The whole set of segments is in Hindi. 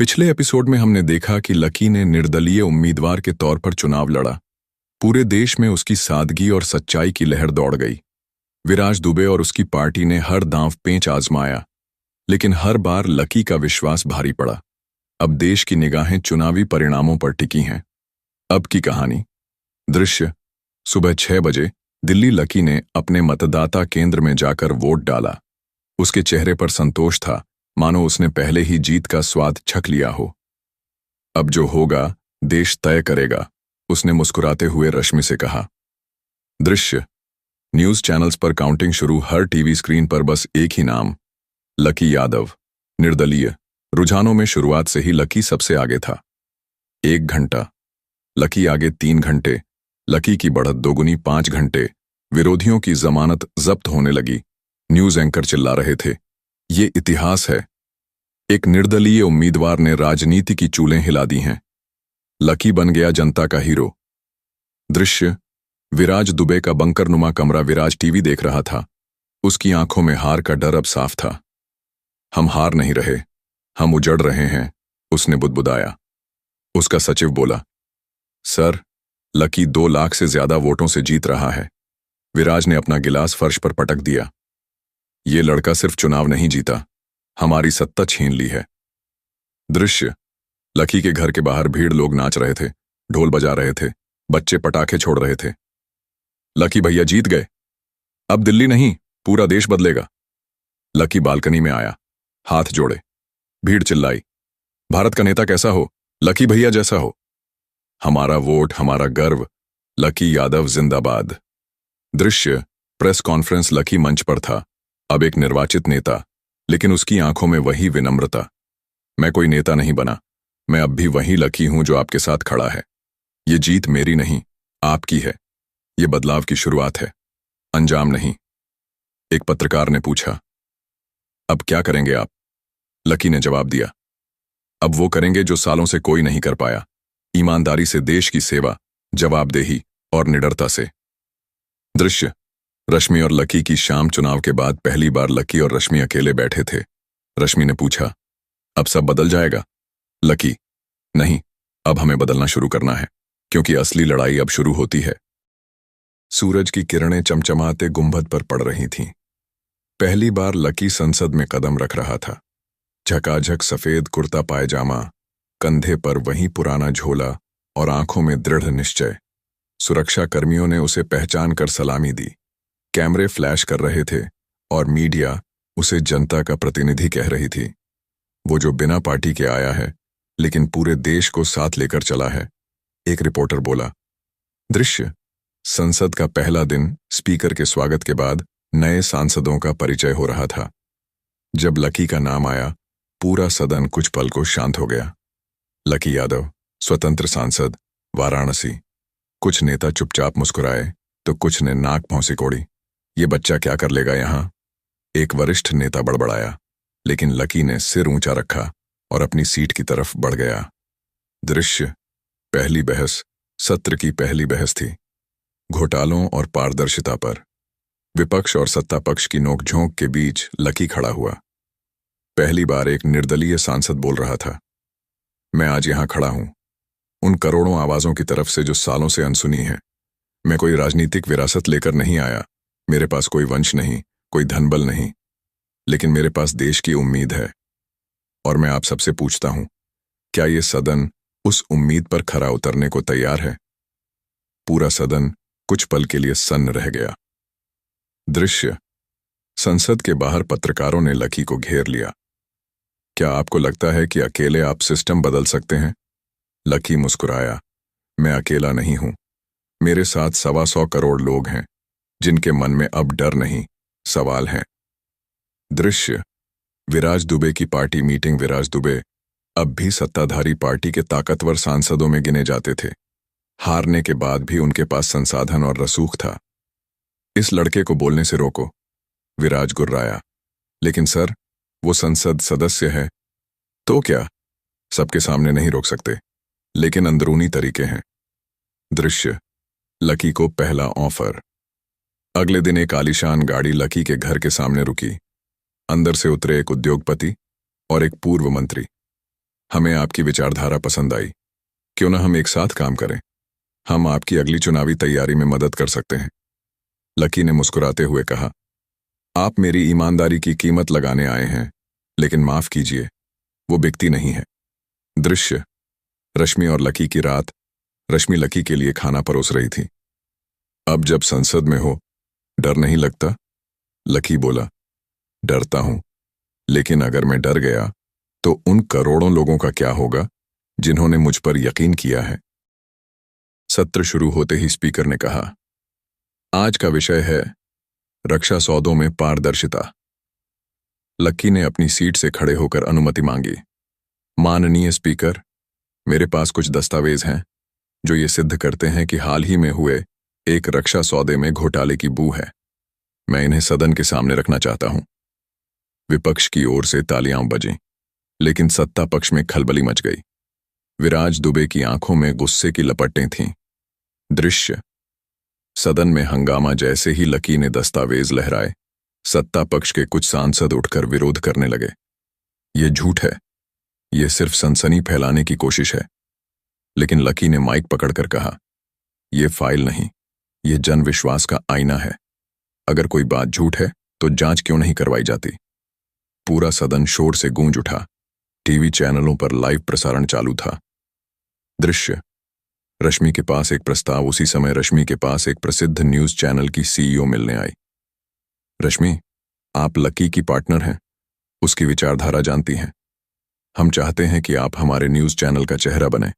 पिछले एपिसोड में हमने देखा कि लकी ने निर्दलीय उम्मीदवार के तौर पर चुनाव लड़ा। पूरे देश में उसकी सादगी और सच्चाई की लहर दौड़ गई। विराज दुबे और उसकी पार्टी ने हर दांव पेंच आजमाया, लेकिन हर बार लकी का विश्वास भारी पड़ा। अब देश की निगाहें चुनावी परिणामों पर टिकी हैं। अब की कहानी। दृश्य सुबह 6 बजे दिल्ली। लकी ने अपने मतदाता केंद्र में जाकर वोट डाला। उसके चेहरे पर संतोष था, मानो उसने पहले ही जीत का स्वाद छक लिया हो। अब जो होगा देश तय करेगा, उसने मुस्कुराते हुए रश्मि से कहा। दृश्य न्यूज चैनल्स पर काउंटिंग शुरू। हर टीवी स्क्रीन पर बस एक ही नाम, लकी यादव, निर्दलीय। रुझानों में शुरुआत से ही लकी सबसे आगे था। 1 घंटा, लकी आगे 3 घंटे, लकी की बढ़त दोगुनी 5 घंटे। विरोधियों की जमानत जब्त होने लगी। न्यूज एंकर चिल्ला रहे थे, ये इतिहास है। एक निर्दलीय उम्मीदवार ने राजनीति की चूलें हिला दी हैं। लकी बन गया जनता का हीरो। दृश्य विराज दुबे का बंकरनुमा कमरा। विराज टीवी देख रहा था। उसकी आंखों में हार का डर अब साफ था। हम हार नहीं रहे, हम उजड़ रहे हैं, उसने बुदबुदाया। उसका सचिव बोला, सर, लकी 2 लाख से ज्यादा वोटों से जीत रहा है। विराज ने अपना गिलास फर्श पर पटक दिया। ये लड़का सिर्फ चुनाव नहीं जीता, हमारी सत्ता छीन ली है। दृश्य लकी के घर के बाहर भीड़। लोग नाच रहे थे, ढोल बजा रहे थे, बच्चे पटाखे छोड़ रहे थे। लकी भैया जीत गए, अब दिल्ली नहीं पूरा देश बदलेगा। लकी बालकनी में आया, हाथ जोड़े। भीड़ चिल्लाई, भारत का नेता कैसा हो? लकी भैया जैसा हो। हमारा वोट, हमारा गर्व, लकी यादव जिंदाबाद। दृश्य प्रेस कॉन्फ्रेंस। लकी मंच पर था, अब एक निर्वाचित नेता, लेकिन उसकी आंखों में वही विनम्रता। मैं कोई नेता नहीं बना, मैं अब भी वही लकी हूं जो आपके साथ खड़ा है। ये जीत मेरी नहीं, आपकी है। ये बदलाव की शुरुआत है, अंजाम नहीं। एक पत्रकार ने पूछा, अब क्या करेंगे आप? लकी ने जवाब दिया, अब वो करेंगे जो सालों से कोई नहीं कर पाया, ईमानदारी से देश की सेवा, जवाबदेही और निडरता से। दृश्य रश्मि और लकी की शाम। चुनाव के बाद पहली बार लकी और रश्मि अकेले बैठे थे। रश्मि ने पूछा, अब सब बदल जाएगा? लकी, नहीं, अब हमें बदलना शुरू करना है, क्योंकि असली लड़ाई अब शुरू होती है। सूरज की किरणें चमचमाते गुंबद पर पड़ रही थीं। पहली बार लकी संसद में कदम रख रहा था। झकाझक सफेद कुर्ता पायजामा, कंधे पर वही पुराना झोला और आंखों में दृढ़ निश्चय। सुरक्षा कर्मियों ने उसे पहचान कर सलामी दी। कैमरे फ्लैश कर रहे थे और मीडिया उसे जनता का प्रतिनिधि कह रही थी। वो जो बिना पार्टी के आया है, लेकिन पूरे देश को साथ लेकर चला है, एक रिपोर्टर बोला। दृश्य संसद का पहला दिन। स्पीकर के स्वागत के बाद नए सांसदों का परिचय हो रहा था। जब लकी का नाम आया, पूरा सदन कुछ पल को शांत हो गया। लकी यादव, स्वतंत्र सांसद, वाराणसी। कुछ नेता चुपचाप मुस्कुराए तो कुछ ने नाक भौंसी कोड़ी। ये बच्चा क्या कर लेगा यहां? एक वरिष्ठ नेता बड़बड़ाया, लेकिन लकी ने सिर ऊंचा रखा और अपनी सीट की तरफ बढ़ गया। दृश्य पहली बहस। सत्र की पहली बहस थी, घोटालों और पारदर्शिता पर। विपक्ष और सत्ता पक्ष की नोकझोंक के बीच लकी खड़ा हुआ। पहली बार एक निर्दलीय सांसद बोल रहा था, मैं आज यहां खड़ा हूं उन करोड़ों आवाजों की तरफ से जो सालों से अनसुनी है। मैं कोई राजनीतिक विरासत लेकर नहीं आया, मेरे पास कोई वंश नहीं, कोई धनबल नहीं, लेकिन मेरे पास देश की उम्मीद है। और मैं आप सबसे पूछता हूं, क्या ये सदन उस उम्मीद पर खरा उतरने को तैयार है? पूरा सदन कुछ पल के लिए सन्न रह गया। दृश्य संसद के बाहर पत्रकारों ने लकी को घेर लिया। क्या आपको लगता है कि अकेले आप सिस्टम बदल सकते हैं? लकी मुस्कुराया, मैं अकेला नहीं हूं, मेरे साथ 125 करोड़ लोग हैं, जिनके मन में अब डर नहीं, सवाल हैं। दृश्य विराज दुबे की पार्टी मीटिंग। विराज दुबे अब भी सत्ताधारी पार्टी के ताकतवर सांसदों में गिने जाते थे। हारने के बाद भी उनके पास संसाधन और रसूख था। इस लड़के को बोलने से रोको, विराज गुर्राया। लेकिन सर, वो संसद सदस्य है। तो क्या, सबके सामने नहीं रोक सकते, लेकिन अंदरूनी तरीके हैं। दृश्य लकी को पहला ऑफर। अगले दिन एक आलीशान गाड़ी लकी के घर के सामने रुकी। अंदर से उतरे एक उद्योगपति और एक पूर्व मंत्री। हमें आपकी विचारधारा पसंद आई। क्यों ना हम एक साथ काम करें? हम आपकी अगली चुनावी तैयारी में मदद कर सकते हैं। लकी ने मुस्कुराते हुए कहा, आप मेरी ईमानदारी की कीमत लगाने आए हैं, लेकिन माफ कीजिए, वो बिकती नहीं है। दृश्य, रश्मि और लकी की रात। रश्मि लकी के लिए खाना परोस रही थी। अब जब संसद में हो, डर नहीं लगता? लकी बोला, डरता हूं, लेकिन अगर मैं डर गया तो उन करोड़ों लोगों का क्या होगा जिन्होंने मुझ पर यकीन किया है। सत्र शुरू होते ही स्पीकर ने कहा, आज का विषय है रक्षा सौदों में पारदर्शिता। लक्की ने अपनी सीट से खड़े होकर अनुमति मांगी। माननीय स्पीकर, मेरे पास कुछ दस्तावेज हैं जो ये सिद्ध करते हैं कि हाल ही में हुए एक रक्षा सौदे में घोटाले की बू है। मैं इन्हें सदन के सामने रखना चाहता हूं। विपक्ष की ओर से तालियां बजीं, लेकिन सत्ता पक्ष में खलबली मच गई। विराज दुबे की आंखों में गुस्से की लपटें थीं। दृश्य, सदन में हंगामा जैसे ही लकी ने दस्तावेज लहराए, सत्ता पक्ष के कुछ सांसद उठकर विरोध करने लगे। ये झूठ है, ये सिर्फ सनसनी फैलाने की कोशिश है। लेकिन लकी ने माइक पकड़कर कहा, ये फाइल नहीं, ये जन विश्वास का आईना है। अगर कोई बात झूठ है तो जांच क्यों नहीं करवाई जाती? पूरा सदन शोर से गूंज उठा। टीवी चैनलों पर लाइव प्रसारण चालू था। दृश्य, रश्मि के पास एक प्रस्ताव। उसी समय रश्मि के पास एक प्रसिद्ध न्यूज चैनल की सीईओ मिलने आई। रश्मि, आप लकी की पार्टनर हैं, उसकी विचारधारा जानती हैं। हम चाहते हैं कि आप हमारे न्यूज चैनल का चेहरा बने,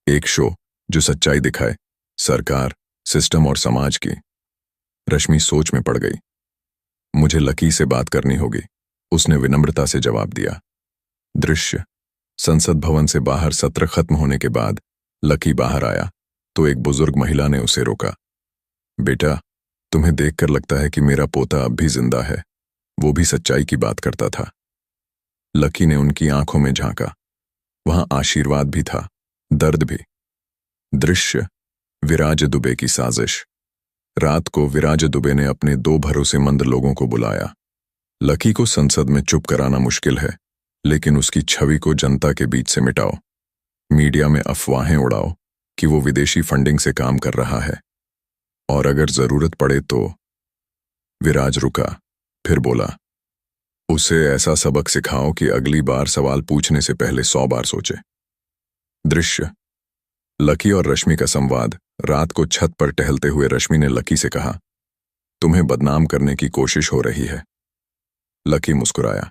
एक शो जो सच्चाई दिखाए, सरकार, सिस्टम और समाज की। रश्मि सोच में पड़ गई। मुझे लकी से बात करनी होगी, उसने विनम्रता से जवाब दिया। दृश्य, संसद भवन से बाहर सत्र खत्म होने के बाद लकी बाहर आया तो एक बुजुर्ग महिला ने उसे रोका। बेटा, तुम्हें देखकर लगता है कि मेरा पोता अब भी जिंदा है, वो भी सच्चाई की बात करता था। लकी ने उनकी आंखों में झांका। वहां आशीर्वाद भी था, दर्द भी। दृश्य, विराज दुबे की साजिश। रात को विराज दुबे ने अपने 2 भरोसेमंद लोगों को बुलाया। लकी को संसद में चुप कराना मुश्किल है, लेकिन उसकी छवि को जनता के बीच से मिटाओ। मीडिया में अफवाहें उड़ाओ कि वो विदेशी फंडिंग से काम कर रहा है, और अगर जरूरत पड़े तो। विराज रुका, फिर बोला, उसे ऐसा सबक सिखाओ कि अगली बार सवाल पूछने से पहले 100 बार सोचे। दृश्य, लकी और रश्मि का संवाद। रात को छत पर टहलते हुए रश्मि ने लकी से कहा, तुम्हें बदनाम करने की कोशिश हो रही है। लकी मुस्कुराया,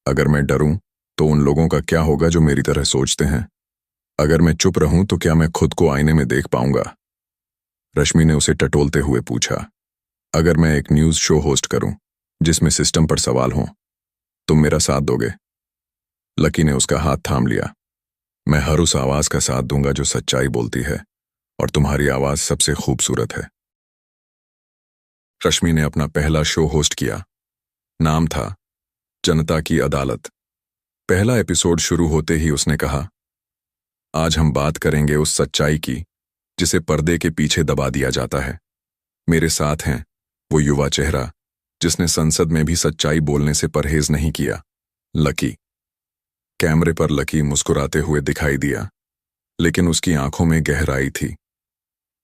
अगर मैं डरूं तो उन लोगों का क्या होगा जो मेरी तरह सोचते हैं? अगर मैं चुप रहूं तो क्या मैं खुद को आईने में देख पाऊंगा? रश्मि ने उसे टटोलते हुए पूछा, अगर मैं एक न्यूज शो होस्ट करूं जिसमें सिस्टम पर सवाल हों, तुम मेरा साथ दोगे? लकी ने उसका हाथ थाम लिया। मैं हर उस आवाज का साथ दूंगा जो सच्चाई बोलती है, और तुम्हारी आवाज सबसे खूबसूरत है। रश्मि ने अपना पहला शो होस्ट किया। नाम था जनता की अदालत। पहला एपिसोड शुरू होते ही उसने कहा, आज हम बात करेंगे उस सच्चाई की जिसे पर्दे के पीछे दबा दिया जाता है। मेरे साथ हैं वो युवा चेहरा जिसने संसद में भी सच्चाई बोलने से परहेज नहीं किया, लकी। कैमरे पर लकी मुस्कुराते हुए दिखाई दिया, लेकिन उसकी आंखों में गहराई थी।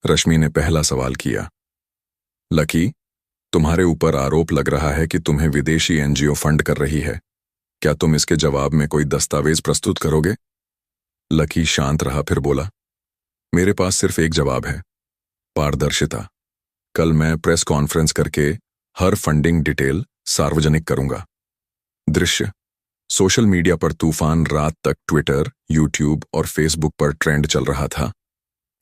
रश्मि ने पहला सवाल किया, लकी, तुम्हारे ऊपर आरोप लग रहा है कि तुम्हें विदेशी एनजीओ फंड कर रही है। क्या तुम इसके जवाब में कोई दस्तावेज प्रस्तुत करोगे? लकी शांत रहा, फिर बोला, मेरे पास सिर्फ एक जवाब है, पारदर्शिता। कल मैं प्रेस कॉन्फ्रेंस करके हर फंडिंग डिटेल सार्वजनिक करूंगा। दृश्य, सोशल मीडिया पर तूफान। रात तक ट्विटर, यूट्यूब और फेसबुक पर ट्रेंड चल रहा था,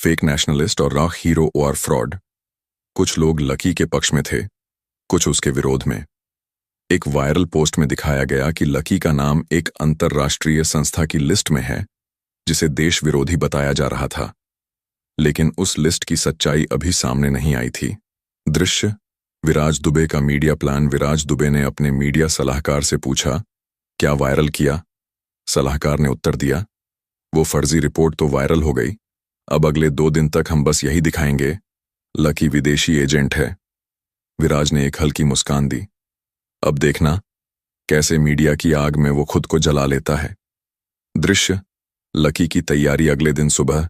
फेक नेशनलिस्ट और रॉक हीरो और फ्रॉड। कुछ लोग लकी के पक्ष में थे, कुछ उसके विरोध में। एक वायरल पोस्ट में दिखाया गया कि लकी का नाम एक अंतर्राष्ट्रीय संस्था की लिस्ट में है जिसे देश विरोधी बताया जा रहा था, लेकिन उस लिस्ट की सच्चाई अभी सामने नहीं आई थी। दृश्य, विराज दुबे का मीडिया प्लान। विराज दुबे ने अपने मीडिया सलाहकार से पूछा, क्या वायरल किया? सलाहकार ने उत्तर दिया, वो फर्जी रिपोर्ट तो वायरल हो गई, अब अगले 2 दिन तक हम बस यही दिखाएंगे, लकी विदेशी एजेंट है। विराज ने एक हल्की मुस्कान दी, अब देखना कैसे मीडिया की आग में वो खुद को जला लेता है। दृश्य लकी की तैयारी। अगले दिन सुबह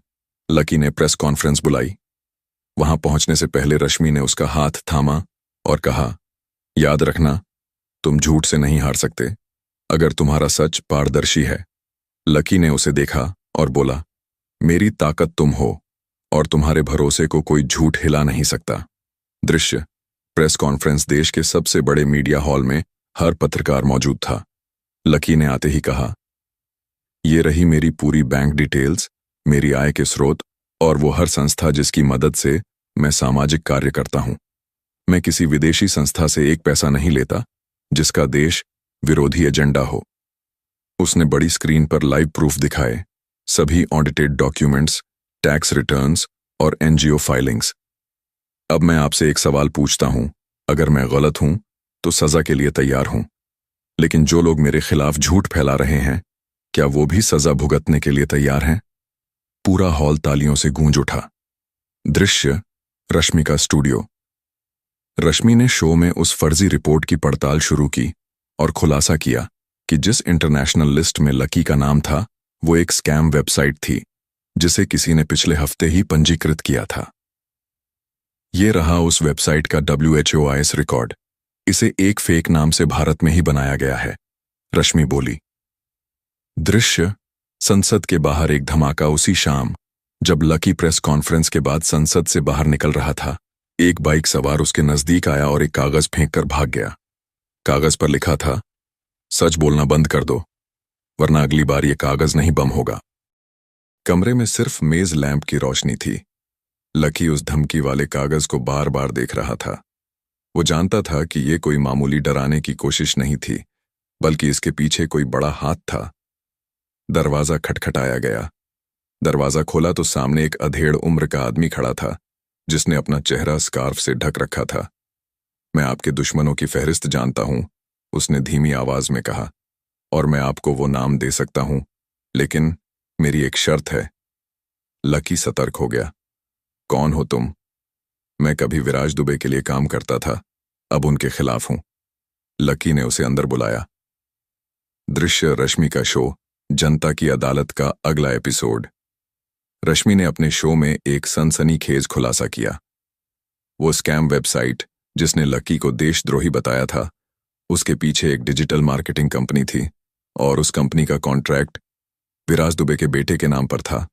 लकी ने प्रेस कॉन्फ्रेंस बुलाई। वहां पहुंचने से पहले रश्मि ने उसका हाथ थामा और कहा, याद रखना, तुम झूठ से नहीं हार सकते अगर तुम्हारा सच पारदर्शी है। लकी ने उसे देखा और बोला, मेरी ताकत तुम हो और तुम्हारे भरोसे को कोई झूठ हिला नहीं सकता। दृश्य प्रेस कॉन्फ्रेंस। देश के सबसे बड़े मीडिया हॉल में हर पत्रकार मौजूद था। लकी ने आते ही कहा, ये रही मेरी पूरी बैंक डिटेल्स, मेरी आय के स्रोत और वो हर संस्था जिसकी मदद से मैं सामाजिक कार्य करता हूं। मैं किसी विदेशी संस्था से एक पैसा नहीं लेता जिसका देश विरोधी एजेंडा हो। उसने बड़ी स्क्रीन पर लाइव प्रूफ दिखाए, सभी ऑडिटेड डॉक्यूमेंट्स, टैक्स रिटर्न्स और एनजीओ फाइलिंग्स। अब मैं आपसे एक सवाल पूछता हूं, अगर मैं गलत हूं तो सजा के लिए तैयार हूं, लेकिन जो लोग मेरे खिलाफ झूठ फैला रहे हैं, क्या वो भी सजा भुगतने के लिए तैयार हैं? पूरा हॉल तालियों से गूंज उठा। दृश्य रश्मि का स्टूडियो। रश्मि ने शो में उस फर्जी रिपोर्ट की पड़ताल शुरू की और खुलासा किया कि जिस इंटरनेशनल लिस्ट में लकी का नाम था वो एक स्कैम वेबसाइट थी जिसे किसी ने पिछले हफ्ते ही पंजीकृत किया था। ये रहा उस वेबसाइट का WHOIS रिकॉर्ड। इसे एक फेक नाम से भारत में ही बनाया गया है, रश्मि बोली। दृश्य संसद के बाहर एक धमाका। उसी शाम जब लकी प्रेस कॉन्फ्रेंस के बाद संसद से बाहर निकल रहा था, एक बाइक सवार उसके नजदीक आया और एक कागज फेंक कर भाग गया। कागज पर लिखा था, सच बोलना बंद कर दो वरना अगली बार ये कागज नहीं बम होगा। कमरे में सिर्फ मेज लैंप की रोशनी थी। लकी उस धमकी वाले कागज को बार बार देख रहा था। वो जानता था कि ये कोई मामूली डराने की कोशिश नहीं थी, बल्कि इसके पीछे कोई बड़ा हाथ था। दरवाजा खटखटाया गया। दरवाजा खोला तो सामने एक अधेड़ उम्र का आदमी खड़ा था जिसने अपना चेहरा स्कार्फ से ढक रखा था। मैं आपके दुश्मनों की फहरिस्त जानता हूं, उसने धीमी आवाज में कहा, और मैं आपको वो नाम दे सकता हूं, लेकिन मेरी एक शर्त है। लकी सतर्क हो गया। कौन हो तुम? मैं कभी विराज दुबे के लिए काम करता था, अब उनके खिलाफ हूं। लकी ने उसे अंदर बुलाया। दृश्य रश्मि का शो जनता की अदालत का अगला एपिसोड। रश्मि ने अपने शो में एक सनसनीखेज खुलासा किया। वो स्कैम वेबसाइट जिसने लकी को देशद्रोही बताया था, उसके पीछे एक डिजिटल मार्केटिंग कंपनी थी और उस कंपनी का कॉन्ट्रैक्ट विराज दुबे के बेटे के नाम पर था।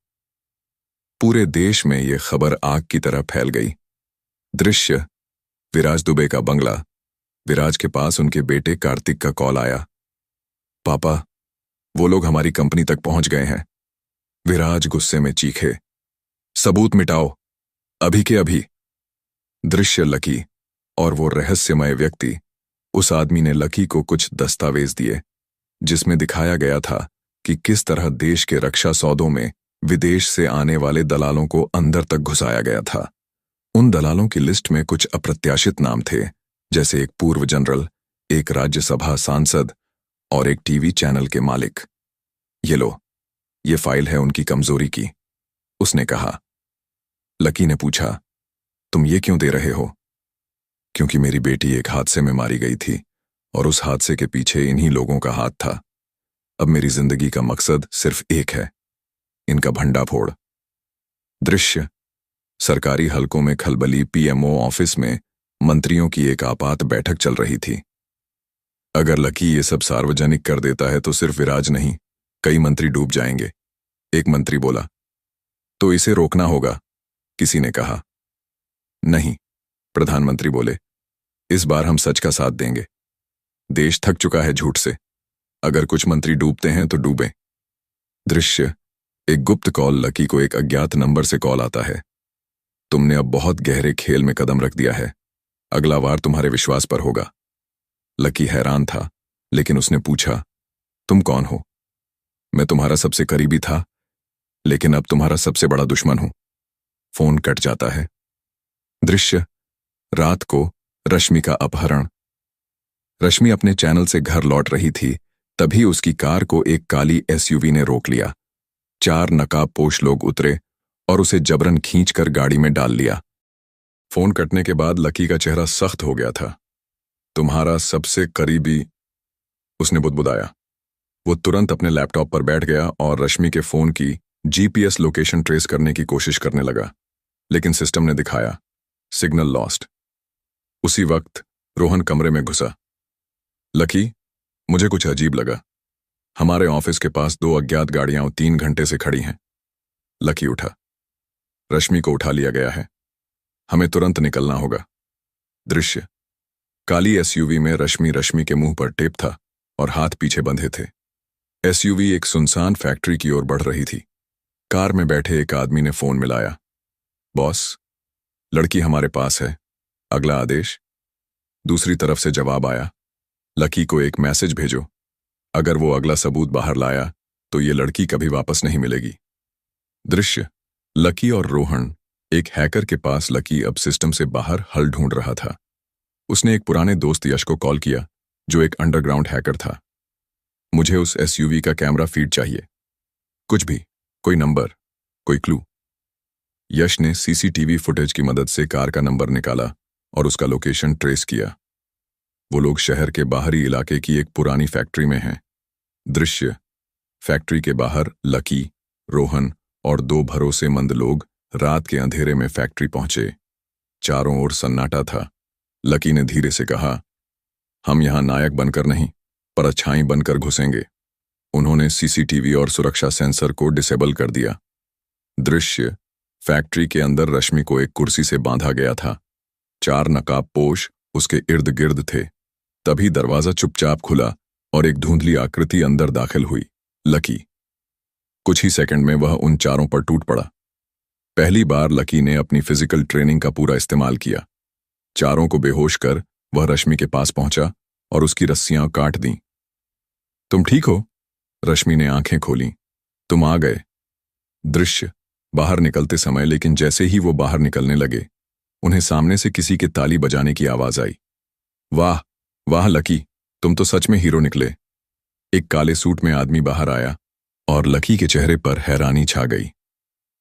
पूरे देश में यह खबर आग की तरह फैल गई। दृश्य विराज दुबे का बंगला। विराज के पास उनके बेटे कार्तिक का कॉल आया। पापा, वो लोग हमारी कंपनी तक पहुंच गए हैं। विराज गुस्से में चीखे, सबूत मिटाओ, अभी के अभी। दृश्य लकी और वो रहस्यमय व्यक्ति। उस आदमी ने लकी को कुछ दस्तावेज दिए जिसमें दिखाया गया था कि किस तरह देश के रक्षा सौदों में विदेश से आने वाले दलालों को अंदर तक घुसाया गया था। उन दलालों की लिस्ट में कुछ अप्रत्याशित नाम थे, जैसे एक पूर्व जनरल, एक राज्यसभा सांसद और एक टीवी चैनल के मालिक। ये लो, ये फाइल है उनकी कमजोरी की, उसने कहा। लकी ने पूछा, तुम ये क्यों दे रहे हो? क्योंकि मेरी बेटी एक हादसे में मारी गई थी और उस हादसे के पीछे इन्हीं लोगों का हाथ था। अब मेरी जिंदगी का मकसद सिर्फ एक है, इनका भंडाफोड़। दृश्य सरकारी हलकों में खलबली। PMO ऑफिस में मंत्रियों की एक आपात बैठक चल रही थी। अगर लकी ये सब सार्वजनिक कर देता है तो सिर्फ विराज नहीं, कई मंत्री डूब जाएंगे, एक मंत्री बोला। तो इसे रोकना होगा, किसी ने कहा। नहीं, प्रधानमंत्री बोले, इस बार हम सच का साथ देंगे। देश थक चुका है झूठ से, अगर कुछ मंत्री डूबते हैं तो डूबें। दृश्य एक गुप्त कॉल। लकी को एक अज्ञात नंबर से कॉल आता है। तुमने अब बहुत गहरे खेल में कदम रख दिया है, अगला वार तुम्हारे विश्वास पर होगा। लकी हैरान था, लेकिन उसने पूछा, तुम कौन हो? मैं तुम्हारा सबसे करीबी था, लेकिन अब तुम्हारा सबसे बड़ा दुश्मन हूं। फोन कट जाता है। दृश्य रात को रश्मि का अपहरण। रश्मि अपने चैनल से घर लौट रही थी, तभी उसकी कार को एक काली SUV ने रोक लिया। 4 नकाबपोश लोग उतरे और उसे जबरन खींचकर गाड़ी में डाल लिया। फोन कटने के बाद लकी का चेहरा सख्त हो गया था। तुम्हारा सबसे करीबी, उसने बुदबुदाया। वो तुरंत अपने लैपटॉप पर बैठ गया और रश्मि के फोन की जीपीएस लोकेशन ट्रेस करने की कोशिश करने लगा, लेकिन सिस्टम ने दिखाया सिग्नल लॉस्ट। उसी वक्त रोहन कमरे में घुसा। लकी, मुझे कुछ अजीब लगा। हमारे ऑफिस के पास 2 अज्ञात गाड़ियां 3 घंटे से खड़ी हैं। लकी उठा। रश्मि को उठा लिया गया है, हमें तुरंत निकलना होगा। दृश्य, काली एसयूवी में रश्मि के मुंह पर टेप था और हाथ पीछे बंधे थे। एसयूवी एक सुनसान फैक्ट्री की ओर बढ़ रही थी। कार में बैठे एक आदमी ने फोन मिलाया। बॉस, लड़की हमारे पास है, अगला आदेश। दूसरी तरफ से जवाब आया, लकी को एक मैसेज भेजो। अगर वो अगला सबूत बाहर लाया तो ये लड़की कभी वापस नहीं मिलेगी। दृश्य, लकी और रोहन। एक हैकर के पास लकी अब सिस्टम से बाहर हल ढूंढ रहा था। उसने एक पुराने दोस्त यश को कॉल किया, जो एक अंडरग्राउंड हैकर था। मुझे उस एसयूवी का कैमरा फीड चाहिए, कुछ भी, कोई नंबर, कोई क्लू। यश ने सीसीटीवी फुटेज की मदद से कार का नंबर निकाला और उसका लोकेशन ट्रेस किया। वो लोग शहर के बाहरी इलाके की एक पुरानी फैक्ट्री में हैं। दृश्य, फैक्ट्री के बाहर लकी, रोहन और 2 भरोसेमंद लोग रात के अंधेरे में फैक्ट्री पहुंचे। चारों ओर सन्नाटा था। लकी ने धीरे से कहा, हम यहां नायक बनकर नहीं, पर अच्छाई बनकर घुसेंगे। उन्होंने सीसीटीवी और सुरक्षा सेंसर को डिसेबल कर दिया। दृश्य, फैक्ट्री के अंदर रश्मि को एक कुर्सी से बांधा गया था। 4 नकाबपोश उसके इर्द गिर्द थे। तभी दरवाजा चुपचाप खुला और एक धुंधली आकृति अंदर दाखिल हुई, लकी। कुछ ही सेकंड में वह उन चारों पर टूट पड़ा। पहली बार लकी ने अपनी फिजिकल ट्रेनिंग का पूरा इस्तेमाल किया। चारों को बेहोश कर वह रश्मि के पास पहुंचा और उसकी रस्सियां काट दी। तुम ठीक हो? रश्मि ने आंखें खोली। तुम आ गए। दृश्य, बाहर निकलते समय, लेकिन जैसे ही वो बाहर निकलने लगे, उन्हें सामने से किसी के ताली बजाने की आवाज आई। वाह वाह लकी, तुम तो सच में हीरो निकले। एक काले सूट में आदमी बाहर आया और लकी के चेहरे पर हैरानी छा गई।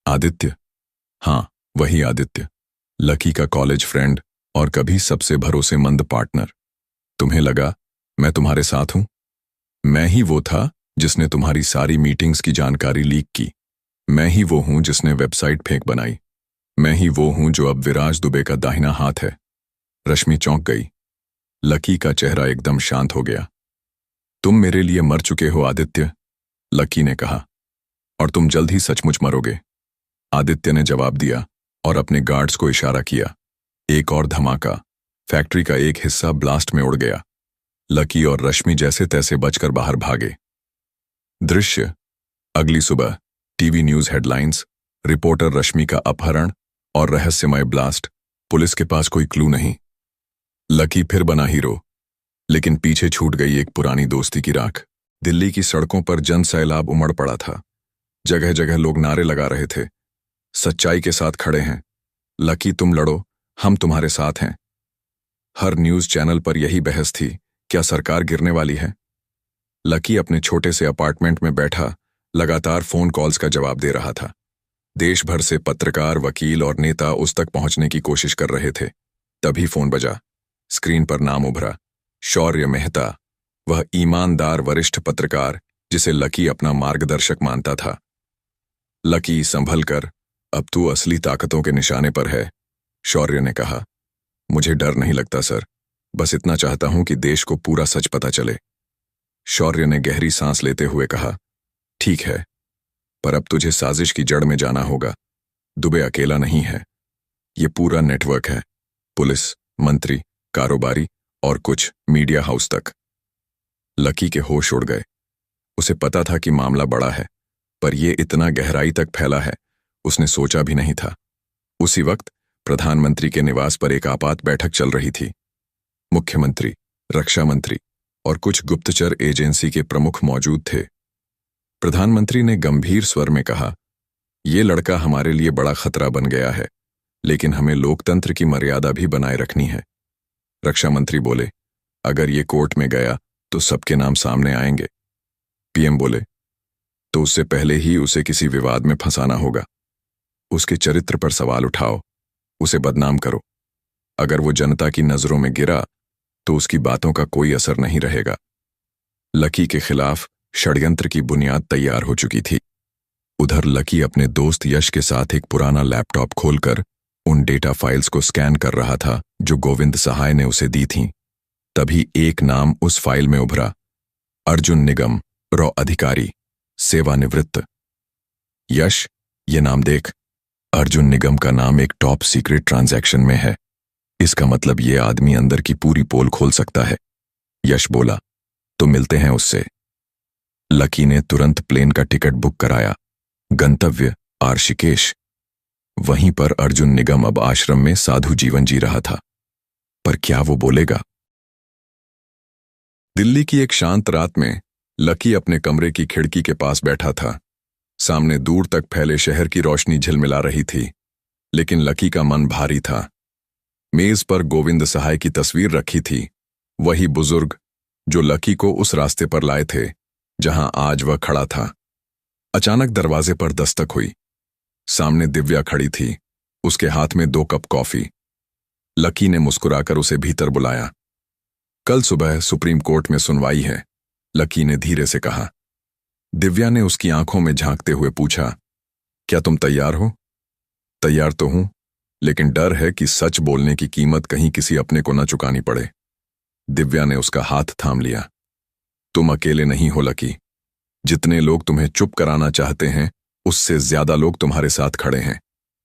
आदित्य? हाँ, वही आदित्य, लकी का कॉलेज फ्रेंड और कभी सबसे भरोसेमंद पार्टनर। तुम्हें लगा मैं तुम्हारे साथ हूं? मैं ही वो था जिसने तुम्हारी सारी मीटिंग्स की जानकारी लीक की। मैं ही वो हूं जिसने वेबसाइट फेक बनाई। मैं ही वो हूं जो अब विराज दुबे का दाहिना हाथ है। रश्मि चौंक गई। लकी का चेहरा एकदम शांत हो गया। तुम मेरे लिए मर चुके हो आदित्य, लकी ने कहा, और तुम जल्द ही सचमुच मरोगे। आदित्य ने जवाब दिया और अपने गार्ड्स को इशारा किया। एक और धमाका, फैक्ट्री का एक हिस्सा ब्लास्ट में उड़ गया। लकी और रश्मि जैसे तैसे बचकर बाहर भागे। दृश्य, अगली सुबह टीवी न्यूज हेडलाइंस, रिपोर्टर रश्मि का अपहरण और रहस्यमय ब्लास्ट। पुलिस के पास कोई क्लू नहीं। लकी फिर बना हीरो, लेकिन पीछे छूट गई एक पुरानी दोस्ती की राख। दिल्ली की सड़कों पर जन सैलाब उमड़ पड़ा था। जगह जगह लोग नारे लगा रहे थे, सच्चाई के साथ खड़े हैं, लकी तुम लड़ो, हम तुम्हारे साथ हैं। हर न्यूज चैनल पर यही बहस थी, क्या सरकार गिरने वाली है? लकी अपने छोटे से अपार्टमेंट में बैठा लगातार फोन कॉल्स का जवाब दे रहा था। देश भर से पत्रकार, वकील और नेता उस तक पहुंचने की कोशिश कर रहे थे। तभी फोन बजा। स्क्रीन पर नाम उभरा, शौर्य मेहता, वह ईमानदार वरिष्ठ पत्रकार जिसे लकी अपना मार्गदर्शक मानता था। लकी, संभल कर, अब तू असली ताकतों के निशाने पर है, शौर्य ने कहा। मुझे डर नहीं लगता सर, बस इतना चाहता हूं कि देश को पूरा सच पता चले। शौर्य ने गहरी सांस लेते हुए कहा, ठीक है, पर अब तुझे साजिश की जड़ में जाना होगा। दुबे अकेला नहीं है, ये पूरा नेटवर्क है, पुलिस, मंत्री, कारोबारी और कुछ मीडिया हाउस तक। लकी के होश उड़ गए। उसे पता था कि मामला बड़ा है, पर यह इतना गहराई तक फैला है, उसने सोचा भी नहीं था। उसी वक्त प्रधानमंत्री के निवास पर एक आपात बैठक चल रही थी। मुख्यमंत्री, रक्षा मंत्री और कुछ गुप्तचर एजेंसी के प्रमुख मौजूद थे। प्रधानमंत्री ने गंभीर स्वर में कहा, यह लड़का हमारे लिए बड़ा खतरा बन गया है, लेकिन हमें लोकतंत्र की मर्यादा भी बनाए रखनी है। रक्षा मंत्री बोले, अगर ये कोर्ट में गया तो सबके नाम सामने आएंगे। पीएम बोले, तो उससे पहले ही उसे किसी विवाद में फंसाना होगा। उसके चरित्र पर सवाल उठाओ, उसे बदनाम करो। अगर वो जनता की नजरों में गिरा तो उसकी बातों का कोई असर नहीं रहेगा। लकी के खिलाफ षड्यंत्र की बुनियाद तैयार हो चुकी थी। उधर लकी अपने दोस्त यश के साथ एक पुराना लैपटॉप खोलकर उन डेटा फाइल्स को स्कैन कर रहा था जो गोविंद सहाय ने उसे दी थीं। तभी एक नाम उस फाइल में उभरा, अर्जुन निगम, रॉ अधिकारी, सेवानिवृत्त। यश, ये नाम देख। अर्जुन निगम का नाम एक टॉप सीक्रेट ट्रांजैक्शन में है। इसका मतलब ये आदमी अंदर की पूरी पोल खोल सकता है। यश बोला, तो मिलते हैं उससे। लकी ने तुरंत प्लेन का टिकट बुक कराया। गंतव्य आर्शिकेश। वहीं पर अर्जुन निगम अब आश्रम में साधु जीवन जी रहा था। पर क्या वो बोलेगा? दिल्ली की एक शांत रात में लकी अपने कमरे की खिड़की के पास बैठा था। सामने दूर तक फैले शहर की रोशनी झिलमिला रही थी, लेकिन लकी का मन भारी था। मेज पर गोविंद सहाय की तस्वीर रखी थी, वही बुजुर्ग जो लकी को उस रास्ते पर लाए थे जहां आज वह खड़ा था। अचानक दरवाजे पर दस्तक हुई। सामने दिव्या खड़ी थी, उसके हाथ में 2 कप कॉफी। लकी ने मुस्कुराकर उसे भीतर बुलाया। कल सुबह सुप्रीम कोर्ट में सुनवाई है, लकी ने धीरे से कहा। दिव्या ने उसकी आंखों में झांकते हुए पूछा, क्या तुम तैयार हो? तैयार तो हूं, लेकिन डर है कि सच बोलने की कीमत कहीं किसी अपने को न चुकानी पड़े। दिव्या ने उसका हाथ थाम लिया। तुम अकेले नहीं हो लकी। जितने लोग तुम्हें चुप कराना चाहते हैं, उससे ज्यादा लोग तुम्हारे साथ खड़े हैं।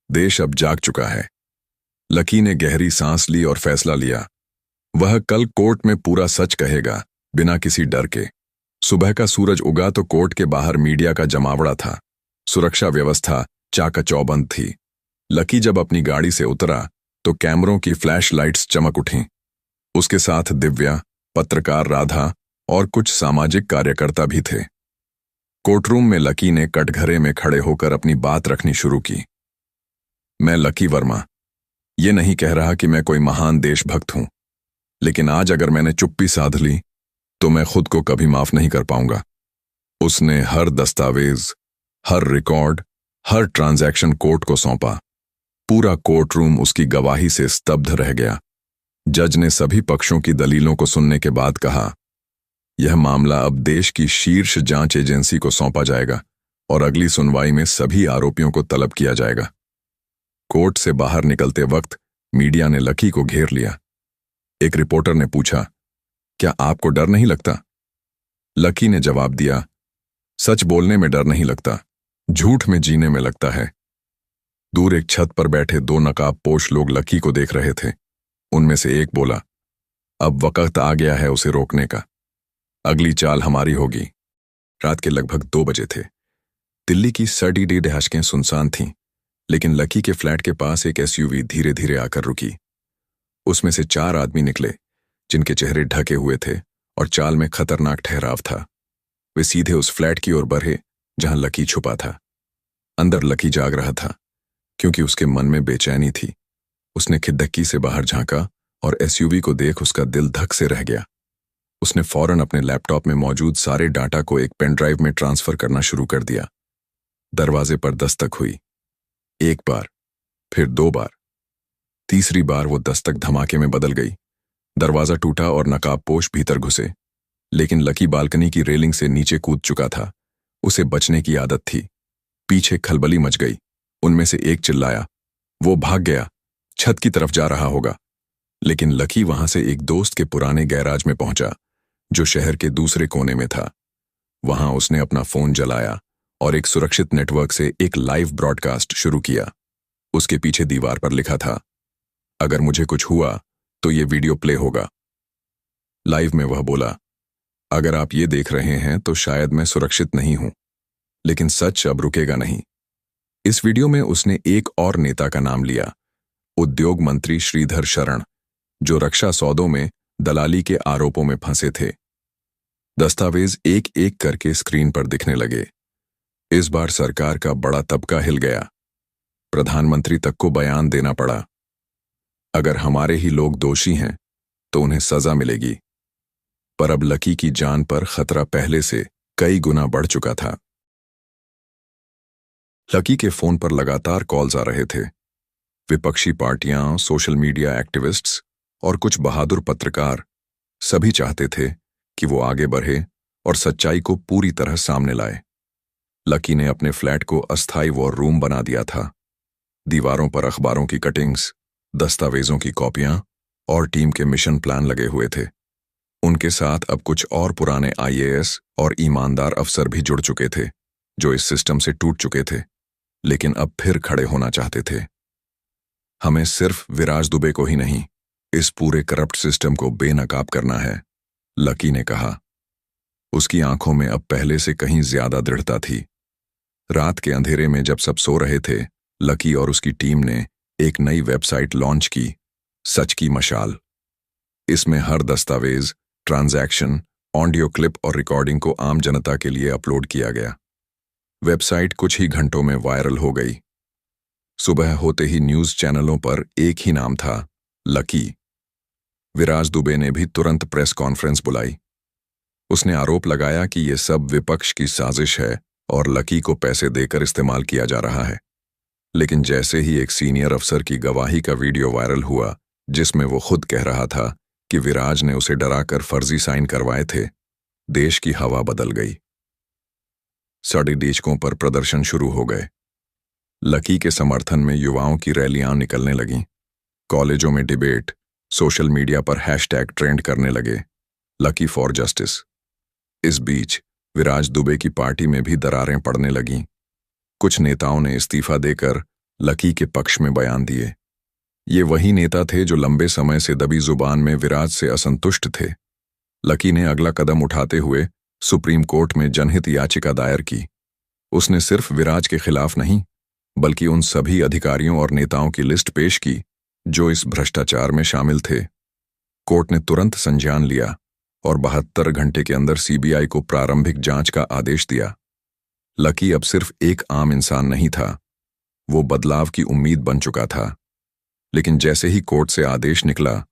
देश अब जाग चुका है। लकी ने गहरी सांस ली और फैसला लिया। वह कल कोर्ट में पूरा सच कहेगा, बिना किसी डर के। सुबह का सूरज उगा तो कोर्ट के बाहर मीडिया का जमावड़ा था। सुरक्षा व्यवस्था चाकाचौबंद थी। लकी जब अपनी गाड़ी से उतरा तो कैमरों की फ्लैश लाइट्स चमक उठीं। उसके साथ दिव्या, पत्रकार राधा और कुछ सामाजिक कार्यकर्ता भी थे। कोर्टरूम में लकी ने कटघरे में खड़े होकर अपनी बात रखनी शुरू की। मैं लकी वर्मा, ये नहीं कह रहा कि मैं कोई महान देशभक्त हूं, लेकिन आज अगर मैंने चुप्पी साध ली तो मैं खुद को कभी माफ नहीं कर पाऊंगा। उसने हर दस्तावेज, हर रिकॉर्ड, हर ट्रांजैक्शन कोर्ट को सौंपा। पूरा कोर्टरूम उसकी गवाही से स्तब्ध रह गया। जज ने सभी पक्षों की दलीलों को सुनने के बाद कहा, यह मामला अब देश की शीर्ष जांच एजेंसी को सौंपा जाएगा और अगली सुनवाई में सभी आरोपियों को तलब किया जाएगा। कोर्ट से बाहर निकलते वक्त मीडिया ने लकी को घेर लिया। एक रिपोर्टर ने पूछा, क्या आपको डर नहीं लगता? लकी ने जवाब दिया, सच बोलने में डर नहीं लगता, झूठ में जीने में लगता है। दूर एक छत पर बैठे 2 नकाबपोश लोग लकी को देख रहे थे। उनमें से एक बोला, अब वक्त आ गया है उसे रोकने का। अगली चाल हमारी होगी। रात के लगभग 2 बजे थे। दिल्ली की सड़ीडी सड़कें सुनसान थीं, लेकिन लकी के फ्लैट के पास एक एसयूवी धीरे धीरे आकर रुकी। उसमें से 4 आदमी निकले, जिनके चेहरे ढके हुए थे और चाल में खतरनाक ठहराव था। वे सीधे उस फ्लैट की ओर बढ़े जहां लकी छुपा था। अंदर लकी जाग रहा था, क्योंकि उसके मन में बेचैनी थी। उसने खिड़की से बाहर झांका और एसयूवी को देख उसका दिल धक से रह गया। उसने फौरन अपने लैपटॉप में मौजूद सारे डाटा को एक पेन ड्राइव में ट्रांसफर करना शुरू कर दिया। दरवाजे पर दस्तक हुई। 1 बार, फिर 2 बार। तीसरी बार वो दस्तक धमाके में बदल गई। दरवाजा टूटा और नकाबपोश भीतर घुसे, लेकिन लकी बालकनी की रेलिंग से नीचे कूद चुका था। उसे बचने की आदत थी। पीछे खलबली मच गई। उनमें से एक चिल्लाया, वो भाग गया, छत की तरफ जा रहा होगा। लेकिन लकी वहां से एक दोस्त के पुराने गैराज में पहुंचा, जो शहर के दूसरे कोने में था। वहां उसने अपना फोन जलाया और एक सुरक्षित नेटवर्क से एक लाइव ब्रॉडकास्ट शुरू किया। उसके पीछे दीवार पर लिखा था, अगर मुझे कुछ हुआ तो ये वीडियो प्ले होगा। लाइव में वह बोला, अगर आप ये देख रहे हैं तो शायद मैं सुरक्षित नहीं हूं, लेकिन सच अब रुकेगा नहीं। इस वीडियो में उसने एक और नेता का नाम लिया, उद्योग मंत्री श्रीधर शरण, जो रक्षा सौदों में दलाली के आरोपों में फंसे थे। दस्तावेज एक एक करके स्क्रीन पर दिखने लगे। इस बार सरकार का बड़ा तबका हिल गया। प्रधानमंत्री तक को बयान देना पड़ा। अगर हमारे ही लोग दोषी हैं तो उन्हें सजा मिलेगी। पर अब लकी की जान पर खतरा पहले से कई गुना बढ़ चुका था। लकी के फोन पर लगातार कॉल्स आ रहे थे। विपक्षी पार्टियां, सोशल मीडिया एक्टिविस्ट्स और कुछ बहादुर पत्रकार सभी चाहते थे कि वो आगे बढ़े और सच्चाई को पूरी तरह सामने लाए। लकी ने अपने फ्लैट को अस्थायी वॉर रूम बना दिया था। दीवारों पर अखबारों की कटिंग्स, दस्तावेजों की कॉपियां और टीम के मिशन प्लान लगे हुए थे। उनके साथ अब कुछ और पुराने आईएएस और ईमानदार अफसर भी जुड़ चुके थे, जो इस सिस्टम से टूट चुके थे, लेकिन अब फिर खड़े होना चाहते थे। हमें सिर्फ विराज दुबे को ही नहीं, इस पूरे करप्ट सिस्टम को बेनकाब करना है, लकी ने कहा। उसकी आंखों में अब पहले से कहीं ज्यादा दृढ़ता थी। रात के अंधेरे में जब सब सो रहे थे, लकी और उसकी टीम ने एक नई वेबसाइट लॉन्च की, सच की मशाल। इसमें हर दस्तावेज, ट्रांजैक्शन, ऑडियो क्लिप और रिकॉर्डिंग को आम जनता के लिए अपलोड किया गया। वेबसाइट कुछ ही घंटों में वायरल हो गई। सुबह होते ही न्यूज चैनलों पर एक ही नाम था, लकी। विराज दुबे ने भी तुरंत प्रेस कॉन्फ्रेंस बुलाई। उसने आरोप लगाया कि यह सब विपक्ष की साजिश है और लकी को पैसे देकर इस्तेमाल किया जा रहा है। लेकिन जैसे ही एक सीनियर अफसर की गवाही का वीडियो वायरल हुआ, जिसमें वो खुद कह रहा था कि विराज ने उसे डराकर फर्जी साइन करवाए थे, देश की हवा बदल गई। सड़ी डीचकों पर प्रदर्शन शुरू हो गए। लकी के समर्थन में युवाओं की रैलियां निकलने लगीं। कॉलेजों में डिबेट, सोशल मीडिया पर हैशटैग ट्रेंड करने लगे, लकी फॉर जस्टिस। इस बीच विराज दुबे की पार्टी में भी दरारें पड़ने लगीं। कुछ नेताओं ने इस्तीफा देकर लकी के पक्ष में बयान दिए। ये वही नेता थे जो लंबे समय से दबी जुबान में विराज से असंतुष्ट थे। लकी ने अगला कदम उठाते हुए सुप्रीम कोर्ट में जनहित याचिका दायर की। उसने सिर्फ विराज के खिलाफ नहीं, बल्कि उन सभी अधिकारियों और नेताओं की लिस्ट पेश की जो इस भ्रष्टाचार में शामिल थे। कोर्ट ने तुरंत संज्ञान लिया और 72 घंटे के अंदर सीबीआई को प्रारंभिक जांच का आदेश दिया। लकी अब सिर्फ एक आम इंसान नहीं था, वो बदलाव की उम्मीद बन चुका था। लेकिन जैसे ही कोर्ट से आदेश निकला,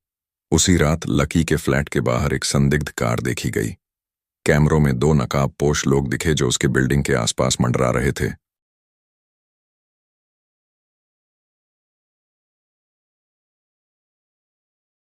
उसी रात लकी के फ्लैट के बाहर एक संदिग्ध कार देखी गई। कैमरों में 2 नकाबपोश लोग दिखे जो उसके बिल्डिंग के आसपास मंडरा रहे थे।